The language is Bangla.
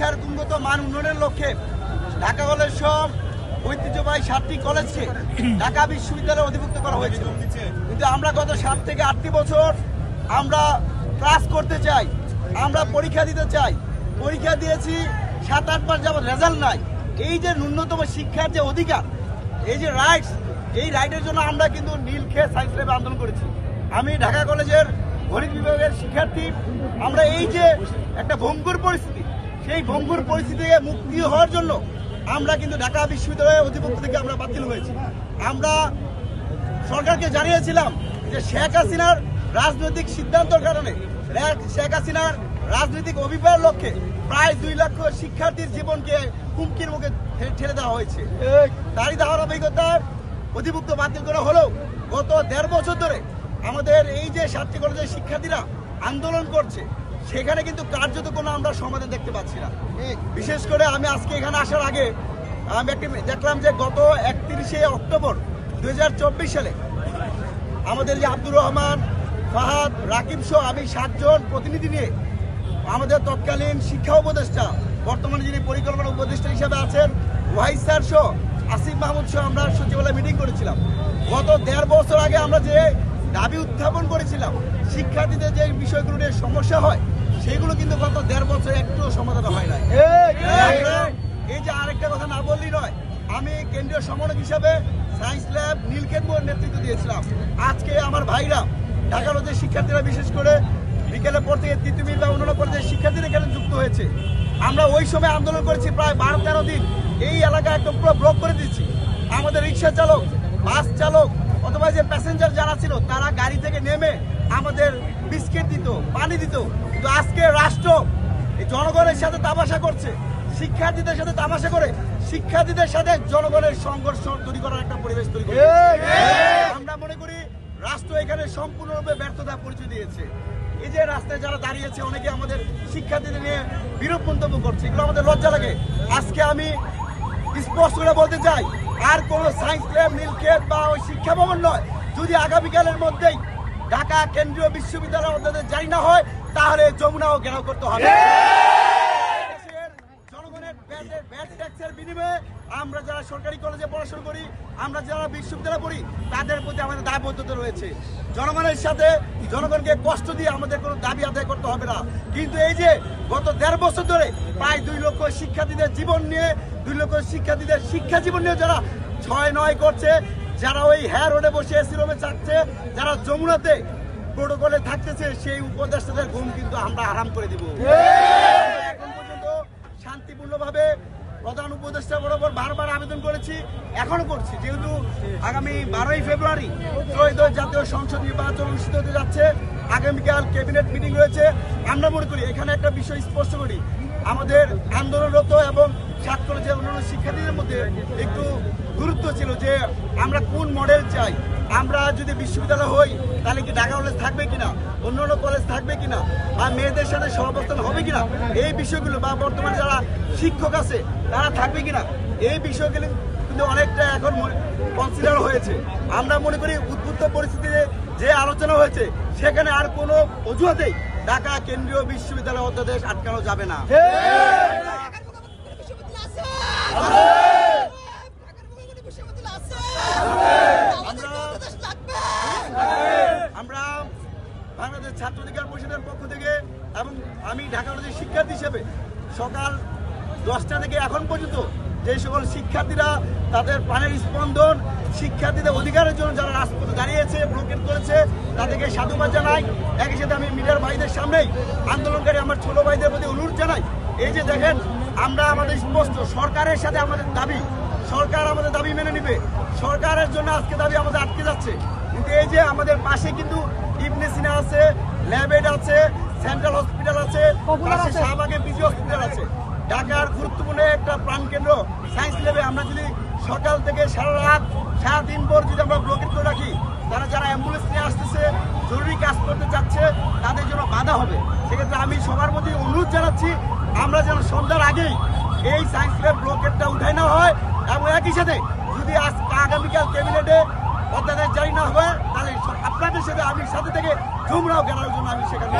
শিক্ষার গুণগত মান উন্নয়নের লক্ষ্যে ঢাকা কলেজ সহ ঐতিহ্যবাহী 7টি কলেজকে ঢাকা বিশ্ববিদ্যালয়ে অধিভুক্ত করা হয়েছিল। কিন্তু আমরা গত 7 থেকে 8টি বছর আমরা ক্লাস করতে চাই, আমরা পরীক্ষা দিতে চাই, পরীক্ষা দিয়েছি 7-8 মাস যাবত রেজাল্ট নাই। এই যে ন্যূনতম শিক্ষার যে অধিকার, এই যে রাইটস, এই রাইটের জন্য আমরা কিন্তু নীলক্ষেত সায়েন্স ল্যাবে আন্দোলন করেছি। আমি ঢাকা কলেজের গণিত বিভাগের শিক্ষার্থী। আমরা এই যে একটা ভঙ্গুর পরিস্থিতি, সেই ভঙ্গুর পরিস্থিতি থেকে মুক্তি হওয়ার জন্য আমরা কিন্তু ঢাকা বিশ্ববিদ্যালয়ের অধিভুক্ত থেকে আমরা বাতিল হয়েছি। আমরা সরকারকে জানিয়েছিলাম যে শেখ হাসিনার রাজনৈতিক সিদ্ধান্তের কারণে, শেখ হাসিনার রাজনৈতিক অভিপ্রায়ের লক্ষ্যে প্রায় 2 লক্ষ শিক্ষার্থীর জীবনকে হুমকির মুখে ঠেলে দেওয়া হয়েছে। তারই ধারাবাহিকতার অধিভুক্ত বাতিল করা হলেও গত 1.5 বছর ধরে আমাদের এই যে 7টি কলেজের শিক্ষার্থীরা আন্দোলন করছে, সেখানে কিন্তু কার্যত কোনো আমরা সমাধান দেখতে পাচ্ছি না। বিশেষ করে আমি আজকে এখানে আসার আগে আমি দেখলাম যে গত 31শে অক্টোবর 2024 সালে আমাদের যে আব্দুর রহমান, ফাহাদ, রাকিব সহ আমি 7 জন প্রতিনিধি নিয়ে আমাদের তৎকালীন শিক্ষা উপদেষ্টা, বর্তমানে যিনি পরিকল্পনা উপদেষ্টা হিসেবে আছেন, ওয়াহিদ স্যার সহ আসিফ মাহমুদ সহ আমরা সচিবালয়ে মিটিং করেছিলাম। গত 1.5 বছর আগে আমরা যে দাবি উত্থাপন করেছিলাম, শিক্ষার্থীদের যে বিষয়গুলো নিয়ে সমস্যা হয়, সেগুলো কিন্তু গত 1.5 বছর একটু সমাধান হয় নাই। এই যে আরেকটা কথা না বললেই নয়, আমি কেন্দ্রীয় সমন্বয়ক হিসাবে সায়েন্স ল্যাব নীলক্ষেত নেতৃত্ব দিয়েছিলাম। আজকে আমার ভাইরা ঢাকা কলেজের শিক্ষার্থীরা, বিশেষ করে বিকেলের পর থেকে তিতুমির বা অন্যান্য পর্যায়ের শিক্ষার্থীরা এখানে যুক্ত হয়েছে। আমরা ওই সময় আন্দোলন করেছি প্রায় 12-13 দিন। এই এলাকা একদম পুরো ব্লক করে দিচ্ছি। আমাদের রিক্সা চালক, বাস চালক অথবা যে প্যাসেঞ্জার যারা ছিল, তারা গাড়ি থেকে নেমে আমাদের বিস্কিট দিত, পানি দিত। কিন্তু আজকে রাষ্ট্র এই জনগণের সাথে তামাশা করছে, শিক্ষার্থীদের সাথে তামাশা করে শিক্ষার্থীদের সাথে জনগণের সংঘর্ষ তৈরি করার একটা পরিবেশ তৈরি করে। আমরা মনে করি রাষ্ট্র এখানে সম্পূর্ণরূপে ব্যর্থতা পরিচয় দিয়েছে। এই যে রাস্তায় যারা দাঁড়িয়েছে, অনেকে আমাদের শিক্ষার্থীদের নিয়ে বিরূপ মন্তব্য করছে, এগুলো আমাদের লজ্জা লাগে। আজকে আমি স্পষ্ট করে বলতে চাই, আর কোন সায়েন্স ল্যাব, নীলক্ষেত বা ওই শিক্ষা ভবন নয়। যদি আগামীকালের মধ্যেই ঢাকা কেন্দ্রীয় বিশ্ববিদ্যালয় অধ্যাদেশ জারি না হয়, তাহলে যমুনাও ঘেরাও করতে হবে। জনগণের ব্যাড ট্যাক্সের বিনিময়ে আমরা যারা সরকারি কলেজে পড়াশোনা করি, আমরা যারা বিশ্ববিদ্যালয়ে পড়ি, তাদের প্রতি আমাদের দায়বদ্ধতা রয়েছে। জনগণের সাথে জনগণকে কষ্ট দিয়ে আমাদের কোনো দাবি আদায় করতে হবে না। কিন্তু এই যে গত 1.5 বছর ধরে প্রায় 2 লক্ষ শিক্ষার্থীদের জীবন নিয়ে, 2 লক্ষ শিক্ষার্থীদের শিক্ষা জীবন নিয়ে যারা 6-9 করছে, যারা ওই রোডে বসে এসি রুমে থাকছে, যারা যমুনাতে প্রোটোকলে থাকতেছে, সেই উপদেষ্টাদের ঘুম কিন্তু আমরা আরাম করে দিব। এখন পর্যন্ত শান্তিপূর্ণভাবে প্রধান উপদেষ্টা বরাবর বারবার আবেদন করেছি, এখনো করছি। যেহেতু আগামী 12ই ফেব্রুয়ারি ত্রয়োদশ জাতীয় সংসদ নির্বাচন অনুষ্ঠিত হতে যাচ্ছে, আগামীকাল ক্যাবিনেট মিটিং রয়েছে। আমরা মনে করি এখানে একটা বিষয় স্পষ্ট করি, আমাদের আন্দোলনরত এবং 7 কলেজের অন্যান্য শিক্ষার্থীদের মধ্যে একটু গুরুত্ব ছিল যে আমরা কোন মডেল চাই। আমরা যদি বিশ্ববিদ্যালয় হই, তাহলে কি ঢাকা কলেজ থাকবে কিনা, অন্যান্য কলেজ থাকবে কিনা, বা মেয়েদের সাথে সহাবস্থান হবে কিনা, এই বিষয়গুলো, বা বর্তমানে যারা শিক্ষক আছে তারা থাকবে কিনা, এই বিষয়গুলো কিন্তু অনেকটা এখন কনসিডার হয়েছে। আমরা মনে করি উদ্বুদ্ধ পরিস্থিতিতে যে আলোচনা হয়েছে, সেখানে আর কোনো অজুহাতেই ঢাকা কেন্দ্রীয় বিশ্ববিদ্যালয় অধ্যাদেশ আটকানো যাবে না। আমরা বাংলাদেশ ছাত্র অধিকার পরিষদের পক্ষ থেকে এবং আমি ঢাকা কলেজের শিক্ষার্থী হিসেবে সকাল 10টা থেকে এখন পর্যন্ত যে সকল শিক্ষার্থীরা তাদের প্রাণের স্পন্দন, শিক্ষার্থীদের অধিকারের জন্য যারা রাজপথে দাঁড়িয়েছে, ব্লকেট করেছে, তাদেরকে সাধুবাদ জানাই। একই সাথে আমি মিডিয়ার ভাইদের সামনেই আন্দোলনকারী আমার ছোট ভাইদের প্রতি অনুরোধ জানাই, এই যে দেখেন, আমরা আমাদের স্পষ্ট সরকারের সাথে আমাদের দাবি, সরকার আমাদের দাবি মেনে নিবে। সরকারের জন্য আজকে দাবি আমাদের আটকে যাচ্ছে। কিন্তু এই যে আমাদের পাশে কিন্তু ইবনে সিনা আছে, ল্যাবেড আছে, সেন্ট্রাল হসপিটাল আছে, শাহবাগে পিজি হসপিটাল আছে। ঢাকার গুরুত্বপূর্ণ একটা প্রাণকেন্দ্র সায়েন্স ল্যাবে আমরা যদি সকাল থেকে সারা রাত, সারাদিন ভর যদি আমরা ব্লকেট করে রাখি, তারা যারা অ্যাম্বুলেন্স নিয়ে আসতেছে, জরুরি কাজ করতে যাচ্ছে, তাদের জন্য বাধা হবে। সেক্ষেত্রে আমি সবার মধ্যে অনুরোধ জানাচ্ছি, আমরা যেন সন্ধ্যার আগেই এই সায়েন্স ল্যাব ব্লকেটটা উঠাই না হয়, এবং একই সাথে যদি আগামীকাল ক্যাবিনেটে অধ্যাদেশ জারি না হয়, তাহলে আপনাদের সাথে আমি সাথে থেকে যমুনাও গেলার জন্য আমি সেখানে